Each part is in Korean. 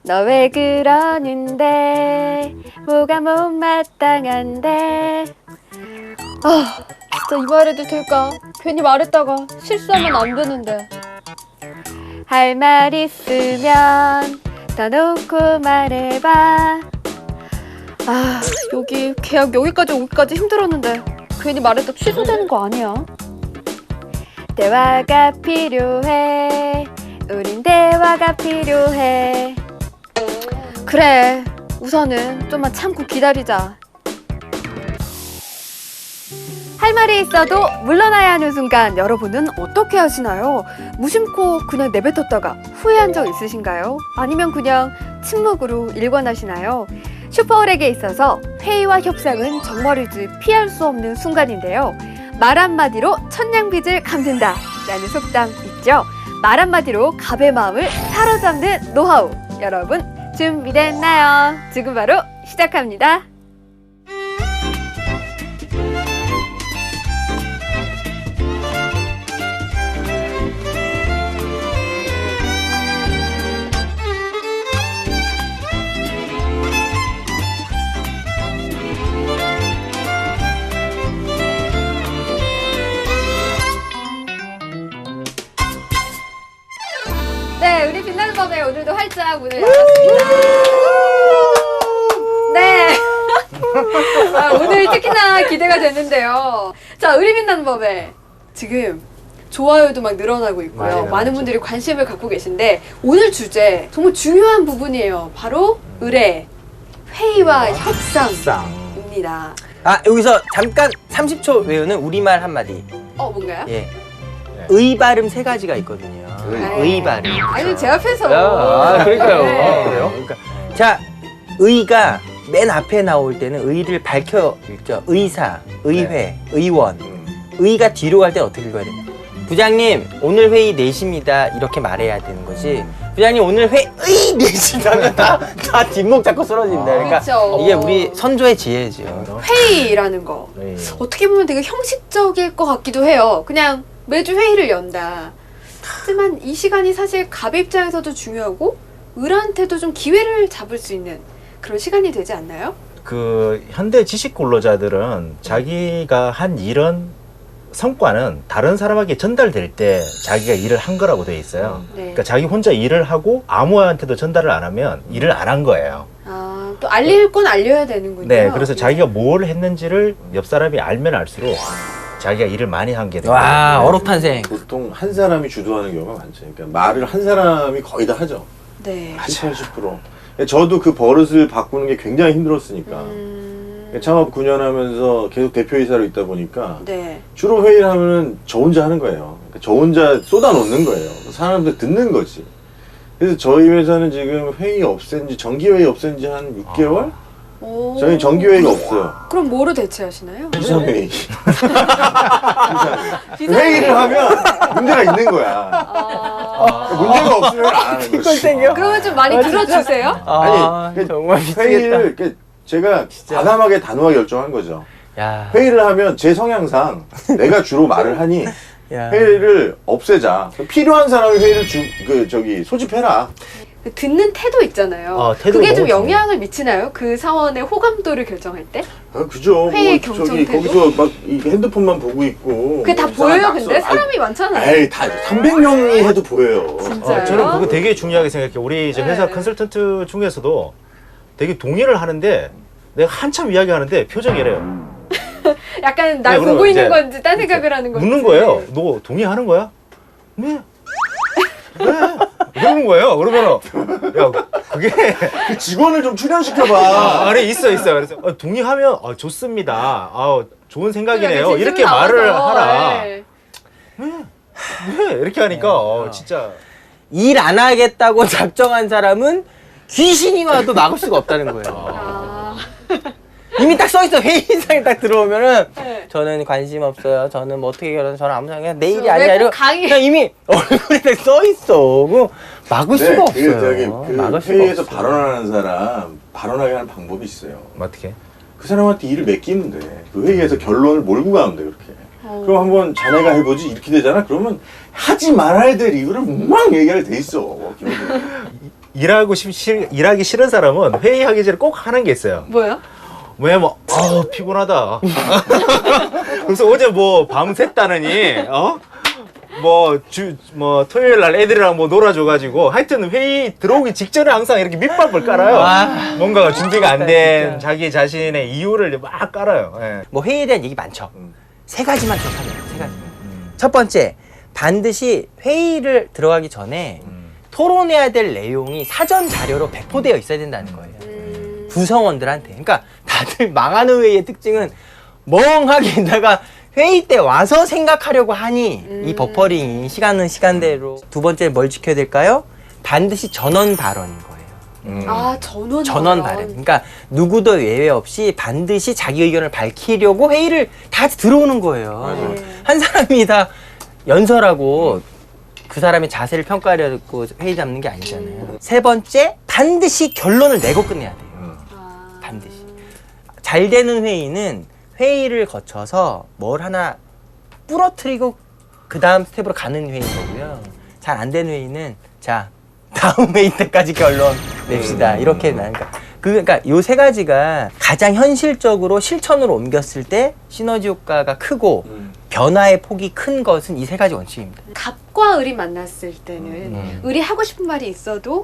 너 왜 그러는데 뭐가 못마땅한데. 아 진짜 이 말해도 될까? 괜히 말했다가 실수하면 안 되는데. 할 말 있으면 더 놓고 말해봐. 아 여기 계약 여기까지 오기까지 힘들었는데 괜히 말했다 취소되는 거 아니야? 대화가 필요해. 우린 대화가 필요해. 그래 우선은 좀만 참고 기다리자. 할 말이 있어도 물러나야 하는 순간 여러분은 어떻게 하시나요? 무심코 그냥 내뱉었다가 후회한 적 있으신가요? 아니면 그냥 침묵으로 일관하시나요? 슈퍼홀에게 있어서 회의와 협상은 정말이지 피할 수 없는 순간인데요. 말 한마디로 천냥빚을 갚는다 라는 속담 있죠? 말 한마디로 갑의 마음을 사로잡는 노하우 여러분 준비됐나요? 지금 바로 시작합니다. 네, 우리 빛나는 법에 오늘도 활짝 문을 열었습니다. 네. 아, 오늘 특히나 기대가 되는데요. 자, 우리 빛나는 법에 지금 좋아요도 막 늘어나고 있고요. 많은 분들이 관심을 갖고 계신데 오늘 주제 정말 중요한 부분이에요. 바로 의뢰, 회의와 협상입니다. 아 여기서 잠깐 30초 외우는 우리말 한마디. 뭔가요? 예. 의 발음 세 가지가 있거든요. 의 발음. 아니 제 앞에서. 그러니까요. 네. 그래요? 그러니까. 자, 의가 맨 앞에 나올 때는 의를 밝혀 읽죠. 의사, 의회, 의원. 의가 뒤로 갈 때 어떻게 읽어야 됩니까? 부장님, 오늘 회의 4시입니다. 이렇게 말해야 되는 거지. 부장님, 오늘 회의 4시라면 다 뒷목 잡고 쓰러진다. 그러니까 그쵸. 이게 우리 선조의 지혜죠. 회의라는 거. 어떻게 보면 되게 형식적일 것 같기도 해요. 그냥 매주 회의를 연다. 하지만 이 시간이 사실 갑의 입장에서도 중요하고 을한테도 좀 기회를 잡을 수 있는 그런 시간이 되지 않나요? 그 현대 지식 근로자들은 자기가 한 일은 성과는 다른 사람에게 전달될 때 자기가 일을 한 거라고 돼 있어요. 네. 그러니까 자기 혼자 일을 하고 아무한테도 전달을 안 하면 일을 안 한 거예요. 아, 또 알릴 건 알려야 되는군요. 네, 그래서 자기가 뭘 했는지를 옆 사람이 알면 알수록 자기가 일을 많이 한 게 돼요. 와, 어록탄생. 보통 한 사람이 주도하는 경우가 많죠. 그러니까 말을 한 사람이 거의 다 하죠. 네. 80%. 저도 그 버릇을 바꾸는 게 굉장히 힘들었으니까. 창업 9년 하면서 계속 대표이사로 있다 보니까 네. 주로 회의를 하면은 저 혼자 하는 거예요. 그러니까 저 혼자 쏟아놓는 거예요. 사람들 듣는 거지. 그래서 저희 회사는 지금 회의 없앤 지, 정기회의 없앤 지 한 6개월? 오. 저희 정기회의가 없어요. 그럼 뭐로 대체하시나요? 비상회의. 비상회의. 회의를 하면 문제가 있는 거야. 문제가 없으면 안 하는 거지. 그러면 좀 많이 들어주세요? 아니, 정말 미치겠다. 회의를 제가 과감하게 단호하게 결정한 거죠. 야. 회의를 하면 제 성향상 내가 주로 말을 하니 야. 회의를 없애자. 필요한 사람이 회의를 소집해라. 듣는 태도 있잖아요. 태도 그게 좀 너무 영향을 미치나요? 그 사원의 호감도를 결정할 때? 그죠. 회의 뭐 경청 태도? 거기서 막 이 핸드폰만 보고 있고. 그게 다 뭐 보여요, 이상한 근데? 낙서. 사람이 많잖아요. 에이, 다 300명이 해도 보여요. 진짜요? 저는 그거 되게 중요하게 생각해요. 우리 이제 회사 네. 컨설턴트 중에서도 되게 동의를 하는데 내가 한참 이야기하는데 표정이 이래요. 약간 날 네, 그러면 보고 있는 이제 건지 딴 생각을 하는 건지. 묻는 거예요. 너 동의하는 거야? 네. 네. 그러는 거예요. 그러면 야 그게 그 직원을 좀 출연시켜봐. 아니 있어. 그래서 동의하면 좋습니다. 좋은 생각이네요. 진심이 이렇게 나와서. 말을 하라. 네. 네. 이렇게 하니까 진짜 일 안 하겠다고 작정한 사람은 귀신이 와도 막을 수가 없다는 거예요. 아. 이미 딱 써있어. 회의장에 딱 들어오면은 네. 저는 관심 없어요. 저는 뭐 어떻게 결혼, 저는 아무 상관, 내 일이 왜 아니야. 꼭 이러고 강의- 그냥 이미 얼굴에 딱 써있어. 그거 막을 수가 없어요. 막을 수가 회의에서 없어. 발언하는 사람 발언하게 하는 방법이 있어요. 어떻게? 그 사람한테 일을 맡기면 돼. 그 회의에서 결론을 몰고 가면 돼, 그렇게. 그럼 한번 자네가 해보지 이렇게 되잖아. 그러면 하지 말아야 될 이유를 막 얘기할 돼 있어. 일하기 싫은 사람은 회의하기 전에 꼭 하는 게 있어요. 뭐요? 왜 뭐, 피곤하다. 그래서 어제 뭐 밤샜다느니, 토요일 날 애들이랑 뭐 놀아줘가지고, 하여튼 회의 들어오기 직전에 항상 이렇게 밑밥을 깔아요. 와. 뭔가가 준비가 안 된 진짜. 자기 자신의 이유를 막 깔아요. 예. 뭐 회의에 대한 얘기 많죠. 세 가지만 기억하면 돼요. 세 가지. 첫 번째, 반드시 회의를 들어가기 전에 토론해야 될 내용이 사전 자료로 배포되어 있어야 된다는 거예요. 구성원들한테. 그러니까 다들 망하는 회의의 특징은 멍하게 있다가 회의 때 와서 생각하려고 하니 이 버퍼링이 시간은 시간대로. 두 번째 뭘 지켜야 될까요? 반드시 전원 발언인 거예요. 아, 전원 발언. 그러니까 누구도 예외 없이 반드시 자기 의견을 밝히려고 회의를 다 들어오는 거예요. 한 사람이 다 연설하고 그 사람의 자세를 평가하려고 회의 잡는 게 아니잖아요. 세 번째, 반드시 결론을 내고 끝내야 돼요. 반드시. 잘 되는 회의는 회의를 거쳐서 뭘 하나 부러뜨리고 그 다음 스텝으로 가는 회의인 거고요. 잘 안 되는 회의는 자, 다음 회의 때까지 결론 냅시다. 이렇게 나니까. 그러니까 요 세 가지가 가장 현실적으로 실천으로 옮겼을 때 시너지 효과가 크고 변화의 폭이 큰 것은 이 세 가지 원칙입니다. 갑과 을이 만났을 때는 을이 하고 싶은 말이 있어도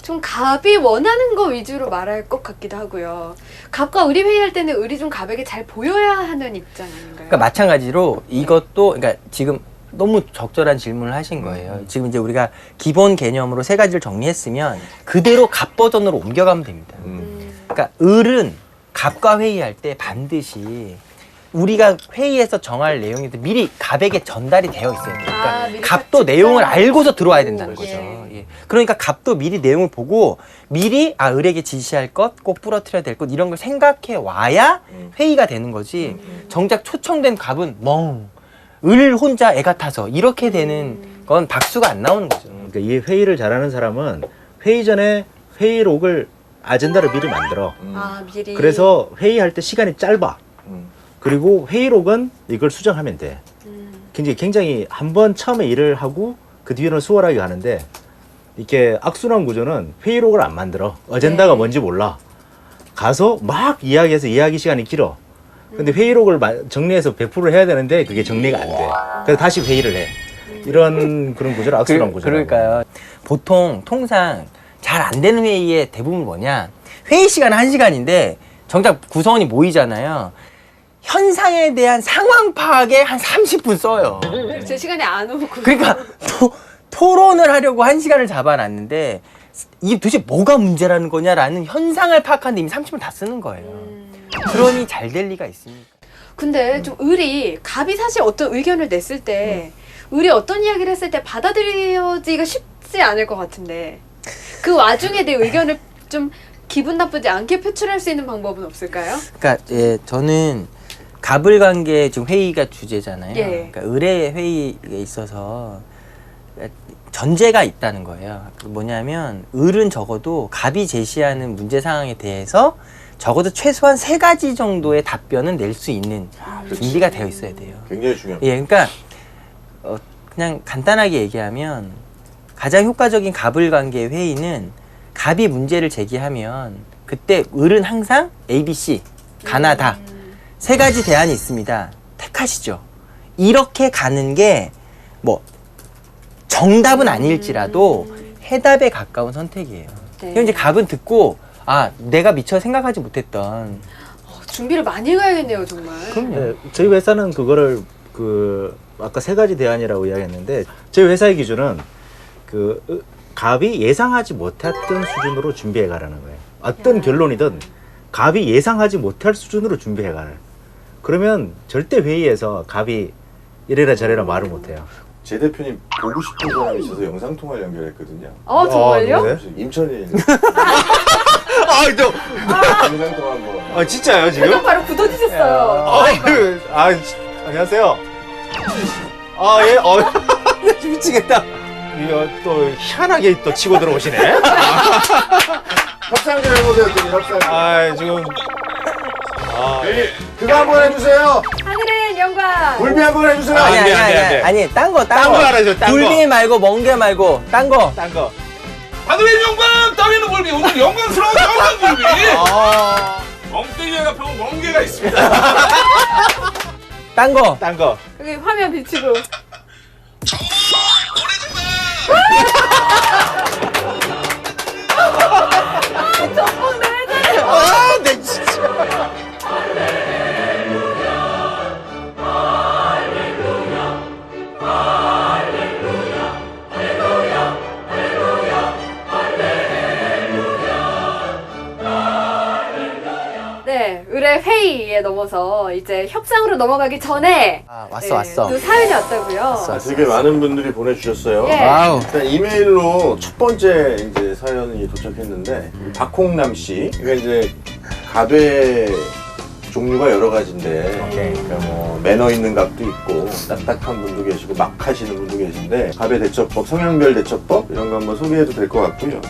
좀 갑이 원하는 거 위주로 말할 것 같기도 하고요. 갑과 을이 회의할 때는 을이 좀 갑에게 잘 보여야 하는 입장 아닌가요? 그러니까 마찬가지로 이것도 그러니까 지금 너무 적절한 질문을 하신 거예요. 지금 이제 우리가 기본 개념으로 세 가지를 정리했으면 그대로 갑 버전으로 옮겨가면 됩니다. 그러니까 을은 갑과 회의할 때 반드시 우리가 회의에서 정할 내용이 미리 갑에게 전달이 되어 있어야 돼요. 그러니까 미리 갑도 같이 내용을 짜놓고. 알고서 들어와야 된다는 거죠. 예. 예. 그러니까 갑도 미리 내용을 보고 미리 을에게 지시할 것, 꼭 부러뜨려야 될 것 이런 걸 생각해 와야 회의가 되는 거지. 정작 초청된 갑은 을 혼자 애가 타서 이렇게 되는 건 박수가 안 나오는 거죠. 그러니까 이 회의를 잘하는 사람은 회의 전에 회의록을 아젠다를 미리 만들어. 미리. 그래서 회의할 때 시간이 짧아. 그리고 회의록은 이걸 수정하면 돼. 굉장히 한 번 처음에 일을 하고 그 뒤에는 수월하게 가는데 이렇게 악순환 구조는 회의록을 안 만들어. 어젠다가 뭔지 몰라. 가서 막 이야기해서 이야기 시간이 길어. 근데 회의록을 정리해서 배포를 해야 되는데 그게 정리가 안 돼. 그래서 다시 회의를 해. 이런 그런 구조를 악순환 구조라고. 그러니까요. 보통 통상 잘 안 되는 회의의 대부분 뭐냐. 회의 시간은 1시간인데 정작 구성원이 모이잖아요. 현상에 대한 상황 파악에 한 30분 써요. 제 시간에 안 오고. 그러니까 토론을 하려고 1시간을 잡아놨는데 이게 도대체 뭐가 문제라는 거냐라는 현상을 파악하는데 이미 30분 다 쓰는 거예요. 그러니 잘 될 리가 있습니까? 근데 좀 을이 갑이 사실 어떤 의견을 냈을 때 을이 어떤 이야기를 했을 때 받아들여지기가 쉽지 않을 것 같은데 그 와중에 내 의견을 좀 기분 나쁘지 않게 표출할 수 있는 방법은 없을까요? 그러니까 예, 저는 갑을 관계 지금 회의가 주제잖아요. 예. 그러니까 을의 회의에 있어서 전제가 있다는 거예요. 뭐냐면 을은 적어도 갑이 제시하는 문제 상황에 대해서 적어도 최소한 3가지 정도의 답변은 낼 수 있는 준비가 되어 있어야 돼요. 굉장히 중요합니다. 예, 그러니까 그냥 간단하게 얘기하면 가장 효과적인 갑을 관계의 회의는 갑이 문제를 제기하면 그때 을은 항상 A, B, C 가나다 3가지 대안이 있습니다. 택하시죠. 이렇게 가는 게 뭐 정답은 아닐지라도 해답에 가까운 선택이에요. 네. 그럼 이제 갑은 듣고 내가 미처 생각하지 못했던 준비를 많이 해가야겠네요, 정말. 네, 저희 회사는 그거를 아까 3가지 대안이라고 이야기했는데 저희 회사의 기준은 갑이 예상하지 못했던 수준으로 준비해 가라는 거예요. 어떤 결론이든 갑이 예상하지 못할 수준으로 준비해 가라. 그러면 절대 회의에서 갑이 이래라 저래라 말을 못 해요. 제 대표님 보고 싶은 사람이 있어서 영상 통화를 연결했거든요. 정말요? 네. 인천에 있는 영상 통화 한번. 진짜요 지금? 바로 굳어지셨어요. 안녕하세요. 예. 미치겠다. 이거 또 희한하게 또 치고 들어오시네. 협상 좀 해보세요, 협상. 지금. 그거 한번 해주세요. 하늘의 영광. 굴비 한번 해주세요. 안 돼, 안 돼. 아니 딴 거 딴 거 알아줘, 딴 거. 굴비 말고 멍게 말고 딴 거. 딴 거. 하늘의 영광. 여러분이 오늘 영광스러운 영광님이 멍땡이가 병 멍게가 있습니다. 딴 거. 딴 거. 여기 화면 비추고. 정말 내 잘해. 아, 내 진짜. 네, 의뢰 회의에 넘어서 이제 협상으로 넘어가기 전에 아, 왔어. 또 사연이 왔다고요. 아, 되게 많은 분들이 보내주셨어요. 예. 와우. 일단 이메일로 첫 번째 이제 사연이 도착했는데 박홍남 씨, 이게 이제 갑의 종류가 여러 가지인데, 그러니까 뭐 매너 있는 갑도 있고 딱딱한 분도 계시고 막 하시는 분도 계신데 갑의 대처법, 성향별 대처법 이런 거 한번 소개해도 될 것 같고요.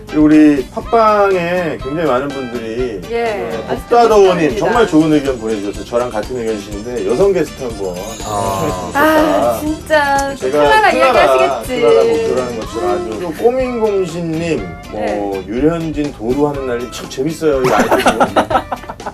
그리고 우리 팟빵에 굉장히 많은 분들이 예, 복다더워님 감사합니다. 정말 좋은 의견 보내주셔서 저랑 같은 의견이시는데 여성 게스트 한번 초청했으면 좋겠다. 아, 진짜 제가 클라라 이야기 하시겠지. 클라라 목표라는 것처럼 아주 또 꼬민공신님, 뭐 네. 유현진 도루 하는 날이 참 재밌어요 이 아이들이.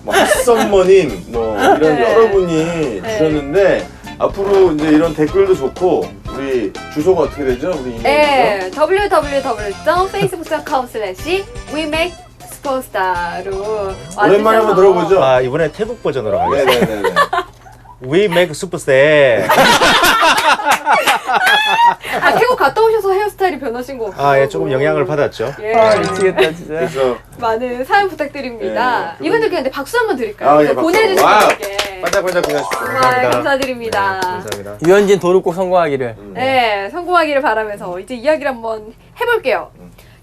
뭐 핫썸머님 뭐 이런 네. 여러분이 주셨는데 앞으로 이제 이런 댓글도 좋고 우리 주소가 어떻게 되죠? 우리 이메일이요? 네, www.facebookcom/WeMakeSuperstar로 오랜만에 한번 들어보죠. 아, 이번에 태국 버전으로 가겠습니다. 네네네. We make super 아, 태국 갔다 오셔서 헤어스타일이 변하신 거 없어요? 아, 예, 조금 영향을 받았죠. 예. 아, 미치겠다, 진짜. 그래서 많은 사연 부탁드립니다. 네, 이분들께 근데 박수 한번 드릴까요? 아, 예, 박수. 보내주신 와우. 분께 반짝반짝 하십시오. 정말 감사드립니다. 네, 감사합니다. 유현진 도루 꼭 성공하기를. 네, 성공하기를 바라면서 이제 이야기를 한번 해볼게요.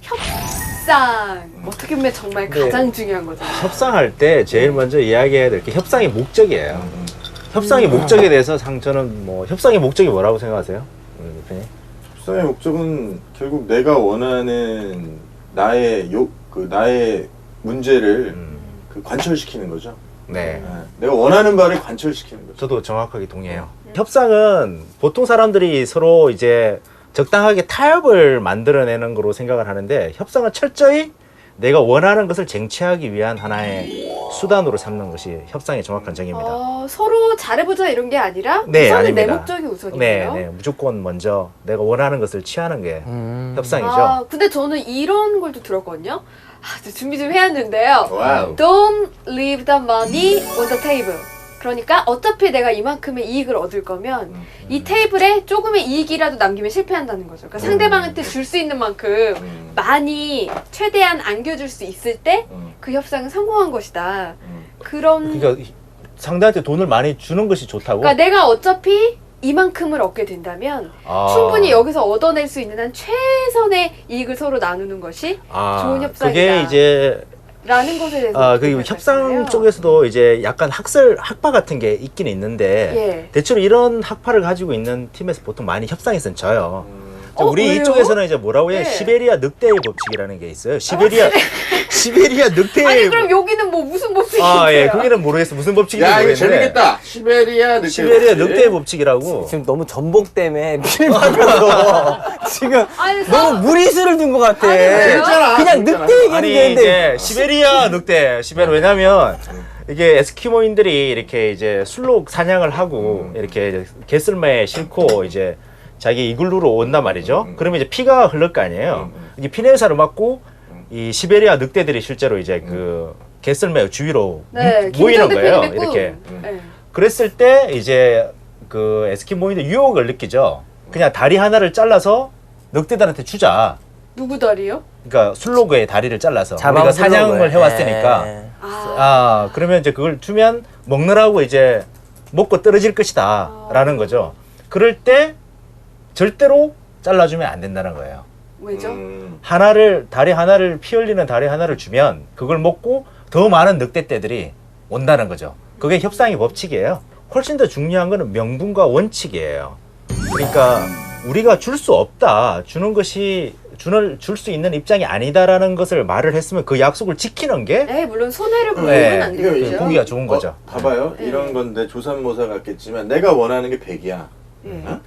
협상 어떻게 보면 정말 네. 가장 중요한 거죠. 협상할 때 제일 먼저 이야기해야 될 게 협상의 목적이에요. 협상의 목적에 대해서 저는 뭐 협상의 목적이 뭐라고 생각하세요? 대표님? 협상의 목적은 결국 내가 원하는 나의 나의 문제를 관철시키는 거죠. 네. 내가 원하는 바를 관철시키는 거죠. 저도 정확하게 동의해요. 협상은 보통 사람들이 서로 이제 적당하게 타협을 만들어내는 거로 생각을 하는데 협상은 철저히 내가 원하는 것을 쟁취하기 위한 하나의 수단으로 삼는 것이 협상의 정확한 정의입니다. 서로 잘해보자 이런 게 아니라 네, 우선은 내 아닙니다. 목적이 네, 우선이에요. 네, 무조건 먼저 내가 원하는 것을 취하는 게 협상이죠. 아, 근데 저는 이런 걸 또 들었거든요. 아, 저 준비 좀 해왔는데요. 와우. Don't leave the money on the table. 그러니까 어차피 내가 이만큼의 이익을 얻을 거면 이 테이블에 조금의 이익이라도 남기면 실패한다는 거죠. 그러니까 상대방한테 줄 수 있는 만큼 많이 최대한 안겨줄 수 있을 때 그 협상은 성공한 것이다. 그런 그러니까 상대한테 돈을 많이 주는 것이 좋다고? 그러니까 내가 어차피 이만큼을 얻게 된다면 충분히 여기서 얻어낼 수 있는 한 최선의 이익을 서로 나누는 것이 좋은 협상이다. 그게 이제 라는 것에 대해서 그 어떻게 협상 생각하시나요? 쪽에서도 이제 약간 학파 같은 게 있긴 있는데 예. 대체로 이런 학파를 가지고 있는 팀에서 보통 많이 협상에서는 져요. 우리 왜요? 이쪽에서는 이제 뭐라고 해요? 네. 시베리아 늑대의 법칙이라는 게 있어요. 시베리아 늑대의 아니 그럼 여기는 뭐 무슨 법칙인데요? 예, 거기는 모르겠어. 무슨 법칙인지 야 이거 모르겠는데. 재밌겠다. 시베리아 늑대의 법칙이라고. 지금 너무 전복 때문에 필마그로 지금 아니, 너무 무리수를 둔 것 같아. 아니, 왜요? 진짜라. 그냥 진짜라. 늑대 얘기는 아니 되는데. 이제 시베리아 늑대 왜냐면 이게 에스키모인들이 이렇게 이제 술로 사냥을 하고 이렇게 개썰매에 싣고 이제 자기 이글루로 온단 말이죠. 그러면 이제 피가 흐를 거 아니에요. 이게 피 냄새를 맡고 이 시베리아 늑대들이 실제로 이제 그 개썰매 주위로 네, 모이는 김정대 거예요. 대표님의 꿈. 이렇게. 네. 그랬을 때 이제 그 에스키모인들 유혹을 느끼죠. 그냥 다리 하나를 잘라서 늑대들한테 주자. 누구 다리요? 그러니까 술로그의 다리를 잘라서 우리가 자방 사냥을 슬로그에. 해왔으니까 예. 그러면 이제 그걸 주면 먹느라고 이제 먹고 떨어질 것이다 라는 거죠. 그럴 때 절대로 잘라주면 안 된다는 거예요. 왜죠? 다리 하나를 피 흘리는 다리 하나를 주면 그걸 먹고 더 많은 늑대떼들이 온다는 거죠. 그게 협상의 법칙이에요. 훨씬 더 중요한 거는 명분과 원칙이에요. 그러니까 우리가 줄 수 없다, 주는 것이 줄 수 있는 입장이 아니다라는 것을 말을 했으면 그 약속을 지키는 게 네, 물론 손해를 보면 네. 안 되겠죠. 보기가 좋은 거죠. 봐봐요. 네. 이런 건데 조삼모사 같겠지만 내가 원하는 게 100이야. 네. 어?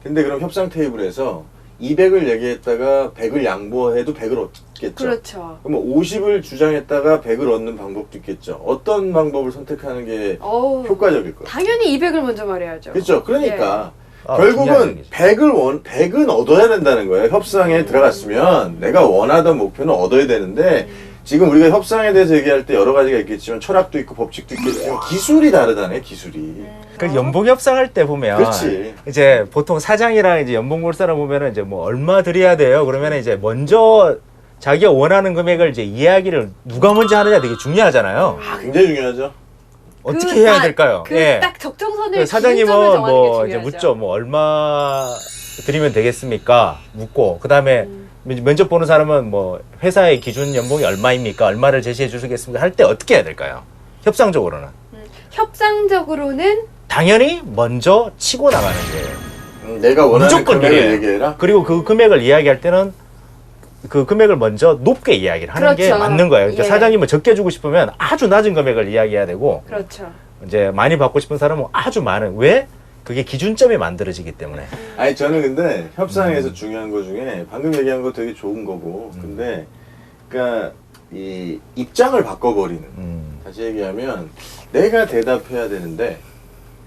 근데 그럼 협상 테이블에서 200을 얘기했다가 100을 양보해도 100을 얻겠죠. 그렇죠. 그럼 50을 주장했다가 100을 얻는 방법도 있겠죠. 어떤 방법을 선택하는 게 어우, 효과적일까요? 당연히 200을 먼저 말해야죠. 그렇죠. 그러니까 아, 결국은 중요한 얘기죠. 100은 얻어야 된다는 거예요. 협상에 들어갔으면 내가 원하던 목표는 얻어야 되는데 지금 우리가 협상에 대해서 얘기할 때 여러 가지가 있겠지만 철학도 있고 법칙도 있겠지만 기술이 다르다네, 기술이. 그 연봉 협상할 때 보면 그렇지. 이제 보통 사장이랑 이제 연봉 볼 사람 보면은 이제 뭐 얼마 드려야 돼요. 그러면은 이제 먼저 자기가 원하는 금액을 이제 이야기를 누가 먼저 하느냐 되게 중요하잖아요. 아, 굉장히 중요하죠. 어떻게 해야 될까요? 그 예. 딱 적정선을 그 사장님은 기준점을 정하는 뭐 게 이제 중요하죠. 묻죠. 뭐 얼마 드리면 되겠습니까? 묻고 그다음에 면접 보는 사람은 뭐 회사의 기준 연봉이 얼마입니까? 얼마를 제시해 주시겠습니까? 할 때 어떻게 해야 될까요? 협상적으로는 협상적으로는 당연히 먼저 치고 나가는 거예요. 내가 원하는 무조건 금액을 그래요. 얘기해라. 그리고 그 금액을 이야기할 때는 그 금액을 먼저 높게 이야기를 하는 게 그렇죠. 맞는 거예요. 그러니까 예. 사장님은 적게 주고 싶으면 아주 낮은 금액을 이야기해야 되고 그렇죠. 이제 많이 받고 싶은 사람은 아주 많은 왜? 그게 기준점이 만들어지기 때문에. 아니 저는 근데 협상에서 중요한 거 중에 방금 얘기한 거 되게 좋은 거고 근데 그러니까 이 입장을 바꿔버리는 다시 얘기하면 내가 대답해야 되는데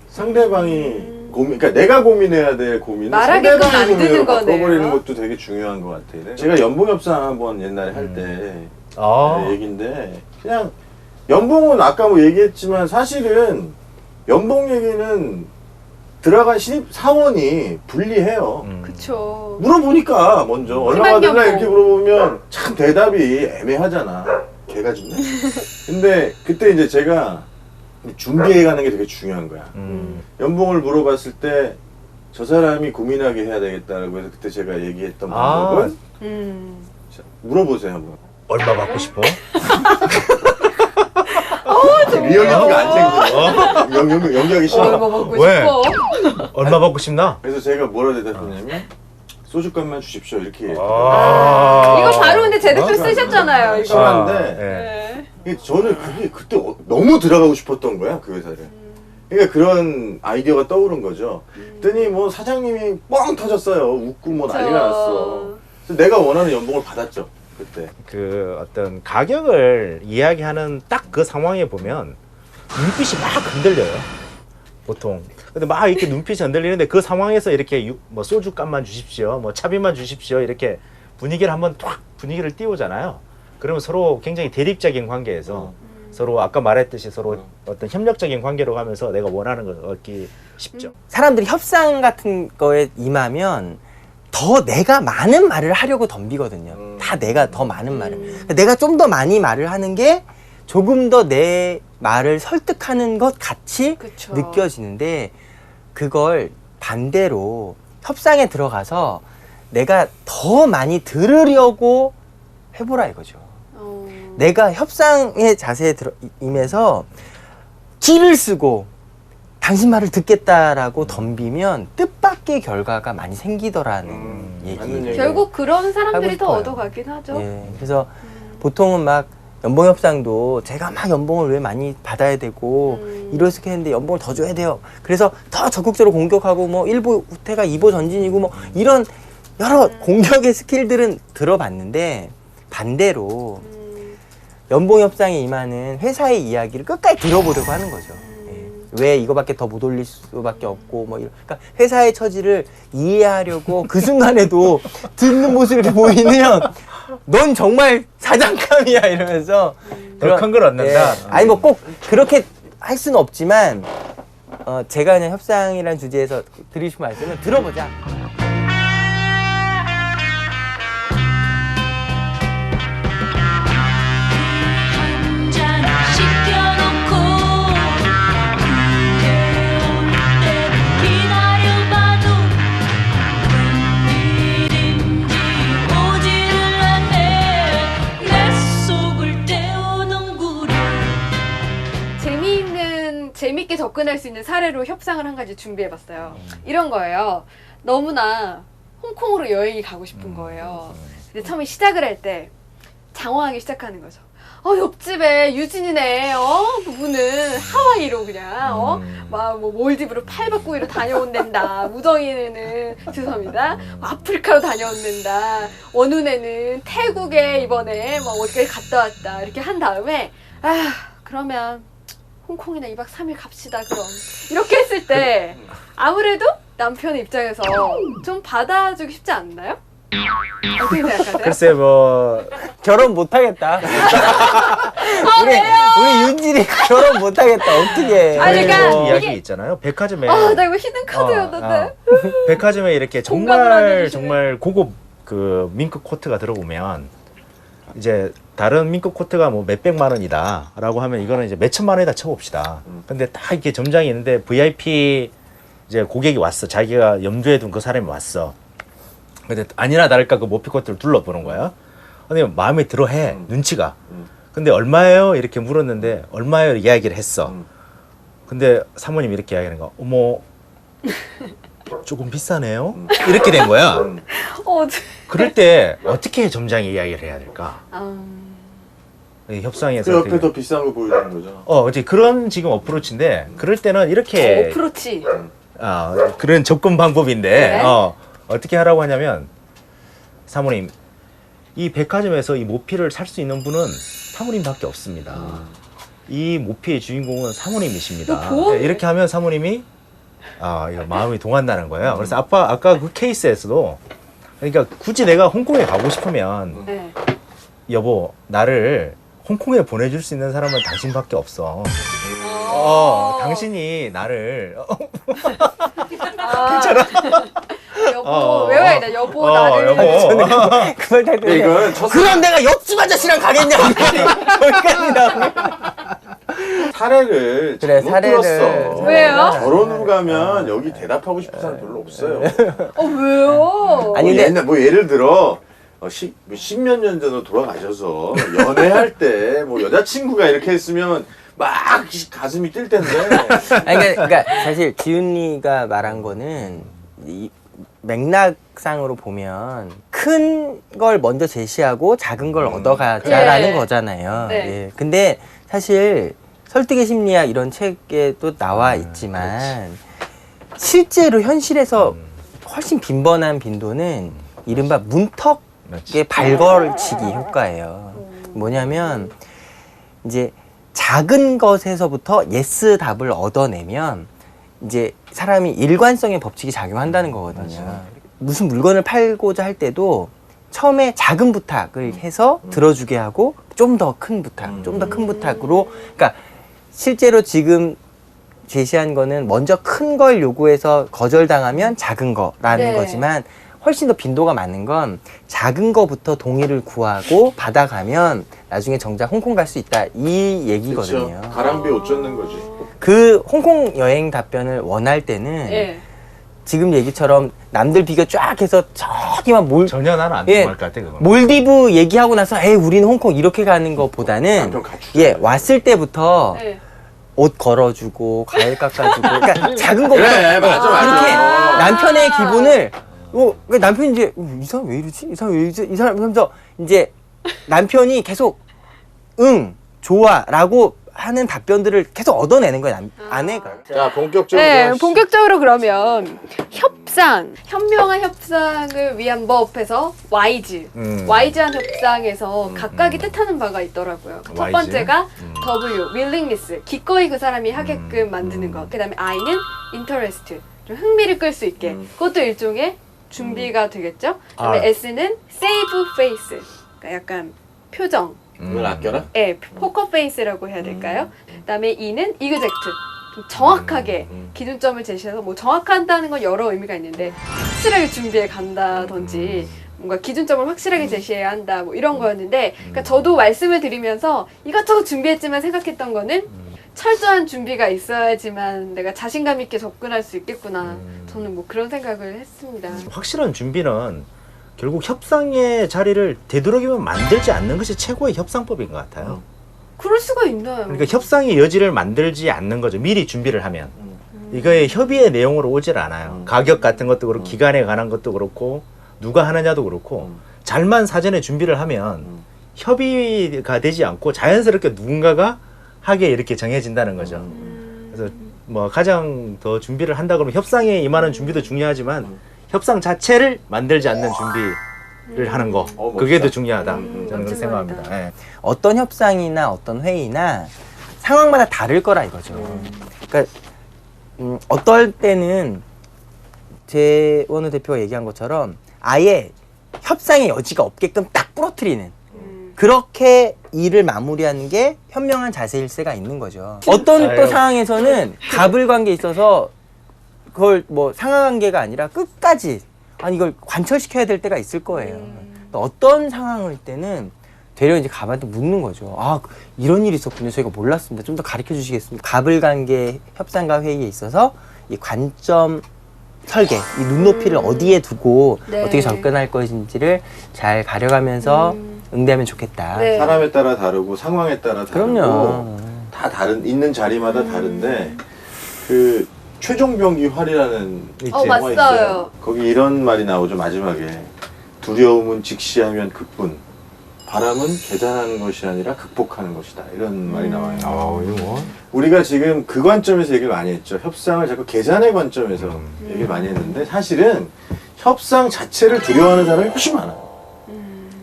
상대방이 고민, 그러니까 내가 고민해야 될 고민을 말하게끔 상대방의 만드는 고민으로 거네요. 바꿔버리는 것도 되게 중요한 것 같아요. 제가 연봉 협상 한번 옛날에 할 때 아. 얘기인데 그냥 연봉은 아까 뭐 얘기했지만 사실은 연봉 얘기는 들어간 신입 사원이 불리해요. 그렇죠. 물어보니까 먼저 얼마 희망 받을래 연봉. 이렇게 물어보면 참 대답이 애매하잖아. 개가 짖네. 근데 그때 이제 제가 준비해 가는 게 되게 중요한 거야. 연봉을 물어봤을 때 저 사람이 고민하게 해야 되겠다라고 해서 그때 제가 얘기했던 아. 방법은 음. 자, 물어보세요 한번. 얼마 받고 싶어? 리얼리티가 안 생겨. 연기하기 싫어. 얼마 먹고 왜? 싶어? 얼마 받고 싶나? 그래서 제가 뭐라 대답했냐면 소주값만 주십시오 이렇게 얘기했거든요. 이거 바로 근데 제대로 쓰셨잖아요. 이거. 심한데 네. 이게 저는 그게 그때 너무 들어가고 싶었던 거야 그 회사를. 그러니까 그런 아이디어가 떠오른 거죠. 그랬더니 뭐 사장님이 뻥 터졌어요. 웃고 뭐 난리가 났어. 그래서 내가 원하는 연봉을 받았죠 그때. 그 어떤 가격을 이야기하는 딱 그 상황에 보면 눈빛이 막 흔들려요. 보통. 근데 막 이렇게 눈빛이 흔들리는데 그 상황에서 이렇게 뭐 소주값만 주십시오, 뭐 차비만 주십시오 이렇게 분위기를 한번 탁 분위기를 띄우잖아요. 그러면 서로 굉장히 대립적인 관계에서 서로 아까 말했듯이 서로 어떤 협력적인 관계로 가면서 내가 원하는 걸 얻기 쉽죠. 사람들이 협상 같은 거에 임하면 더 내가 많은 말을 하려고 덤비거든요. 다 내가 더 많은 말을. 그러니까 내가 좀 더 많이 말을 하는 게 조금 더 내 말을 설득하는 것 같이 그쵸. 느껴지는데 그걸 반대로 협상에 들어가서 내가 더 많이 들으려고 해보라 이거죠. 내가 협상의 자세에 임해서 기를 쓰고 당신 말을 듣겠다라고 덤비면 뜻밖의 결과가 많이 생기더라는 맞는 얘기. 얘기예요. 결국 그런 사람들이 하고 더 싶어요. 얻어가긴 하죠. 예, 그래서 보통은 막 연봉 협상도 제가 막 연봉을 왜 많이 받아야 되고 이렇게 했는데 연봉을 더 줘야 돼요. 그래서 더 적극적으로 공격하고 뭐 1보 후퇴가 2보 전진이고 뭐 이런 여러 공격의 스킬들은 들어봤는데 반대로 연봉 협상에 임하는 회사의 이야기를 끝까지 들어보려고 하는 거죠. 예. 왜 이거밖에 더 못 올릴 수밖에 없고 뭐 이런. 그러니까 회사의 처지를 이해하려고 그 순간에도 듣는 모습이 보이면 넌 정말 사장감이야 이러면서 더 큰 걸 얻는다. 예. 아니 뭐 꼭 그렇게 할 수는 없지만 제가 그냥 협상이라는 주제에서 드리고 싶은 말씀은 들어보자. 재밌게 접근할 수 있는 사례로 협상을 한 가지 준비해봤어요. 이런 거예요. 너무나 홍콩으로 여행이 가고 싶은 거예요. 근데 처음에 시작을 할 때 장황하게 시작하는 거죠. 옆집에 유진이네. 부부는 하와이로 그냥 막 뭐 몰디브로 8박 9일로 다녀온댄다. 무정이네는 죄송합니다. 아프리카로 다녀온댄다. 원훈애는 태국에 이번에 막 어디까지 갔다 왔다. 이렇게 한 다음에 그러면 홍콩이나 2박 3일 갑시다 그럼. 이렇게 했을 때 아무래도 남편 입장에서 좀 받아주기 쉽지 않나요? 어떻게 생각하세요? 글쎄 뭐 결혼 못하겠다. 우리 윤진이 결혼 못하겠다. 어떻게? 아니, 그러니까 뭐 이게- 이야기 있잖아요. 백화점에 나 이거 히든 카드였는데. 백화점에 이렇게 공감을 안 정말 해주시네. 정말 고급 그 밍크 코트가 들어보면 이제 다른 밍크 코트가 뭐 몇백만 원이다라고 하면 이거는 이제 몇천만 원이다 쳐봅시다. 근데 딱 이렇게 점장이 있는데 VIP 이제 고객이 왔어. 자기가 염두에 둔 그 사람이 왔어. 근데 아니나 다를까 그 모피 코트를 둘러보는 거야. 근데 마음에 들어 해. 눈치가. 근데 얼마예요? 이렇게 물었는데 얼마예요? 이야기를 했어. 근데 사모님이 이렇게 이야기하는 거야. 어머 조금 비싸네요. 이렇게 된 거야. 그럴 때 어떻게 점장이 이야기를 해야 될까? 이 협상에서 그 옆에 되게- 더 비싼 거 보여주는 거죠. 이제 그런 지금 어프로치인데 그럴 때는 이렇게 어프로치. 그런 접근 방법인데 네. 어떻게 하라고 하냐면 사모님 이 백화점에서 이 모피를 살 수 있는 분은 사모님밖에 없습니다. 이 모피의 주인공은 사모님이십니다. 이거 보험- 네, 이렇게 하면 사모님이 이거 마음이 동한다는 거예요. 그래서 아까 그 케이스에서도 그러니까 굳이 내가 홍콩에 가고 싶으면 네. 여보 나를 홍콩에 보내줄 수 있는 사람은 당신밖에 없어. 당신이 나를 괜찮아. 여보, 외워야 돼. 여보, 나를. 여보. 그걸 다 근데 이건 첫 그럼 내가 옆집 아저씨랑 가겠냐? 거기까지 나오네. 사례를 그래, 잘못 사례를. 들었어. 왜요? 결혼 후 가면 여기 대답하고 싶은 사람 별로 없어요. 왜요? 아니, 근데- 뭐 예를 들어 십몇 년 전으로 돌아가셔서 연애할 때 뭐 여자친구가 이렇게 했으면 막 가슴이 뛸 텐데. 아니, 그러니까 사실 지훈이가 말한 거는 이 맥락상으로 보면 큰 걸 먼저 제시하고 작은 걸 얻어가자라는 네. 거잖아요. 네. 예. 근데 사실 설득의 심리학 이런 책에도 나와 있지만 실제로 현실에서 훨씬 빈번한 빈도는 이른바 문턱의 발걸치기 효과예요. 뭐냐면 이제 작은 것에서부터 예스 답을 얻어내면 이제 사람이 일관성의 법칙이 작용한다는 거거든요. 무슨 물건을 팔고자 할 때도 처음에 작은 부탁을 해서 들어주게 하고 좀 더 큰 부탁, 좀 더 큰 부탁으로 그러니까 실제로 지금 제시한 거는 먼저 큰 걸 요구해서 거절당하면 작은 거라는 네. 거지만 훨씬 더 빈도가 많은 건 작은 거부터 동의를 구하고 받아가면 나중에 정작 홍콩 갈 수 있다 이 얘기거든요. 그렇죠. 가랑비 옷 젖는 거지. 그 홍콩 여행 답변을 원할 때는 예. 지금 얘기처럼 남들 비교 쫙 해서 저기만 전혀 나는 안 예. 통할 것 같아 그거. 몰디브 얘기하고 나서 에이 우리는 홍콩 이렇게 가는 것보다는 남편 갖추자. 예 왔을 때부터 예. 옷 걸어주고 과일 깎아주고 그러니까 작은 거부터 그래, 맞아, 맞아. 이렇게 아. 남편의 기분을 그러니까 남편이 이제 이 사람 왜 이러지? 이 사람 왜 이러지? 이 사람 하면서 이제 남편이 계속 응 좋아라고 하는 답변들을 계속 얻어내는 거예요 아내가. 자, 본격적으로. 네, 본격적으로 그러면 협상, 현명한 협상을 위한 법에서 와이즈, 와이즈한 협상에서 각각이 뜻하는 바가 있더라고요. 첫 와이즈? 번째가 W, willingness, 기꺼이 그 사람이 하게끔 만드는 것. 그다음에 I는 interest, 좀 흥미를 끌 수 있게. 그것도 일종의 준비가 되겠죠. 그다음에 R. S는 save face, 그러니까 약간 표정. 이걸 아껴라? 예, 포커 페이스라고 해야 될까요? 그다음에 E는 이그젝트. 좀 정확하게 기준점을 제시해서 뭐 정확하다는 건 여러 의미가 있는데 확실하게 준비해 간다든지 뭔가 기준점을 확실하게 제시해야 한다 뭐 이런 거였는데 그러니까 저도 말씀을 드리면서 이것저것 준비했지만 생각했던 거는 철저한 준비가 있어야지만 내가 자신감 있게 접근할 수 있겠구나. 저는 뭐 그런 생각을 했습니다. 확실한 준비는 결국 협상의 자리를 되도록이면 만들지 않는 것이 최고의 협상법인 것 같아요. 그럴 수가 있나요? 그러니까 협상의 여지를 만들지 않는 거죠. 미리 준비를 하면. 이거의 협의의 내용으로 오질 않아요. 가격 같은 것도 그렇고 기간에 관한 것도 그렇고 누가 하느냐도 그렇고 잘만 사전에 준비를 하면 협의가 되지 않고 자연스럽게 누군가가 하게 이렇게 정해진다는 거죠. 그래서 뭐 가장 더 준비를 한다 그러면 협상에 임하는 준비도 중요하지만 협상 자체를 만들지 않는 준비를 하는 거 그게 더 중요하다. 저는 그렇게 멋진 생각합니다. 말이다. 예. 어떤 협상이나 어떤 회의나 상황마다 다를 거라 이거죠. 그러니까 어떨 때는 재원우 대표가 얘기한 것처럼 아예 협상의 여지가 없게끔 딱 부러뜨리는 그렇게 일을 마무리하는 게 현명한 자세일세가 있는 거죠. 어떤 또 아유. 상황에서는 갑을 관계에 있어서 그걸 뭐 상하관계가 아니라 끝까지 아니 이걸 관철시켜야 될 때가 있을 거예요. 또 어떤 상황일 때는 되려 이제 갑한테 묻는 거죠. 아 이런 일이 있었군요. 저희가 몰랐습니다. 좀 더 가르쳐 주시겠습니까? 갑을 관계 협상과 회의에 있어서 이 관점 설계, 이 눈높이를 어디에 두고 네. 어떻게 접근할 것인지를 잘 가려가면서 응대하면 좋겠다. 네. 사람에 따라 다르고 상황에 따라 다르고 그럼요. 다 다른 있는 자리마다 다른데 그 최종 병기활이라는 있지. 영화 맞아요. 있어요. 거기 이런 말이 나오죠. 마지막에 두려움은 직시하면 극분, 바람은 계산하는 것이 아니라 극복하는 것이다. 이런 말이 나와요. 이거 뭐. 우리가 지금 그 관점에서 얘기를 많이 했죠. 협상을 자꾸 계산의 관점에서 얘기를 많이 했는데 사실은 협상 자체를 두려워하는 사람이 훨씬 많아요.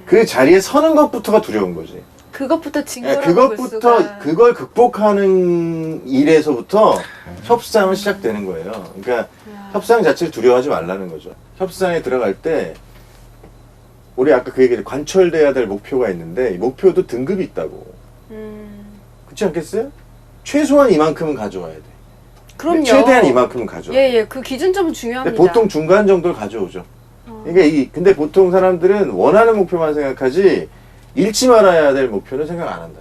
그 자리에 서는 것부터가 두려운 거지. 그것부터 예, 징조라고 볼 수가. 그걸 극복하는 일에서부터 협상은 시작되는 거예요. 그러니까 협상 자체를 두려워하지 말라는 거죠. 협상에 들어갈 때 우리 아까 그 얘기를 관철돼야 될 목표가 있는데 이 목표도 등급이 있다고. 그렇지 않겠어요? 최소한 이만큼은 가져와야 돼. 그럼요. 최대한 이만큼은 가져와. 예, 그 기준점은 중요합니다. 근데 보통 중간 정도를 가져오죠. 그러니까 근데 보통 사람들은 원하는 목표만 생각하지 잃지 말아야 될 목표는 생각 안 한다.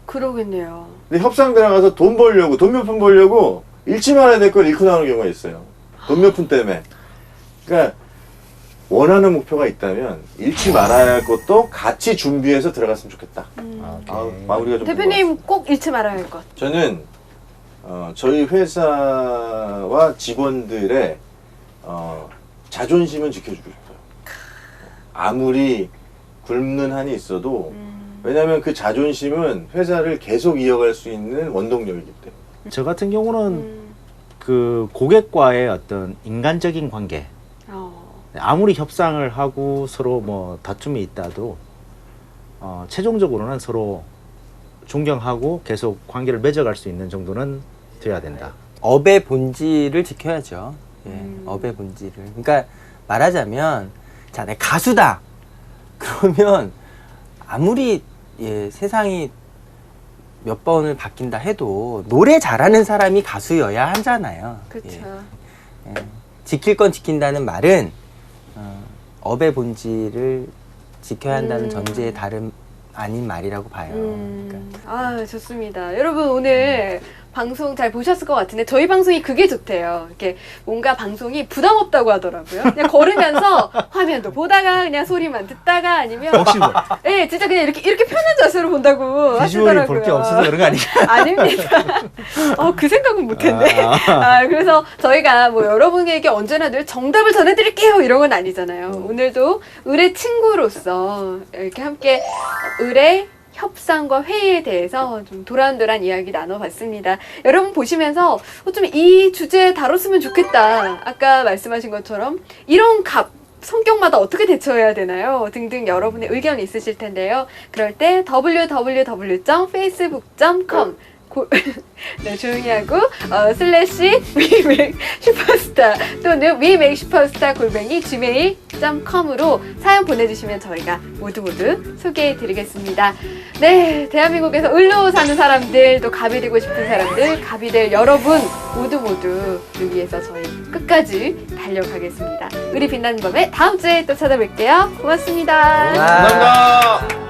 그러겠네요. 근데 협상 들어가서 돈 벌려고 돈 몇 푼 벌려고 잃지 말아야 될 걸 잃고 나오는 경우가 있어요. 돈 몇 푼 때문에. 그러니까 원하는 목표가 있다면 잃지 말아야 할 것도 같이 준비해서 들어갔으면 좋겠다. 마무리가 좀 대표님 꼭 잃지 말아야 할 것. 저는 저희 회사와 직원들의 자존심은 지켜주고 싶어요. 아무리 굶는 한이 있어도 왜냐하면 그 자존심은 회사를 계속 이어갈 수 있는 원동력이기 때문에. 저 같은 경우는 그 고객과의 어떤 인간적인 관계 아무리 협상을 하고 서로 뭐 다툼이 있다도 최종적으로는 서로 존경하고 계속 관계를 맺어갈 수 있는 정도는 돼야 된다. 업의 본질을 지켜야죠. 예, 업의 본질을. 그러니까 말하자면 자, 내 가수다. 그러면 아무리 세상이 몇 번을 바뀐다 해도 노래 잘하는 사람이 가수여야 하잖아요. 그렇죠. 지킬 건 지킨다는 말은 업의 본질을 지켜야 한다는 전제의 다름 아닌 말이라고 봐요. 그러니까. 아, 좋습니다. 여러분 오늘 방송 잘 보셨을 것 같은데 저희 방송이 그게 좋대요. 이렇게 뭔가 방송이 부담 없다고 하더라고요. 그냥 걸으면서 화면도 보다가 그냥 소리만 듣다가 아니면 혹시 뭐 네, 진짜 그냥 이렇게 편한 자세로 본다고 비주얼이 하시더라고요. 볼 게 없어서 그런 거 아니에요? 아닙니다. 그 생각은 못했네. 그래서 저희가 뭐 여러분에게 언제나 늘 정답을 전해드릴게요 이런 건 아니잖아요. 오늘도 의뢰 친구로서 이렇게 함께 의뢰 협상과 회의에 대해서 좀 도란도란 이야기 나눠봤습니다. 여러분 보시면서 좀 이 주제 다뤘으면 좋겠다. 아까 말씀하신 것처럼 이런 성격마다 어떻게 대처해야 되나요? 등등 여러분의 의견이 있으실 텐데요. 그럴 때 www.facebook.com 네, 조용히 하고 /WeMakeSuperstar 또는 WeMakeSuperstar@gmail.com으로 사연 보내주시면 저희가 모두 소개해드리겠습니다. 네, 대한민국에서 을로 사는 사람들, 또 갑이 되고 싶은 사람들, 갑이 될 여러분 모두를 위해서 저희 끝까지 달려가겠습니다. 우리 빛나는 밤에 다음 주에 또 찾아뵐게요. 고맙습니다. 감사합니다.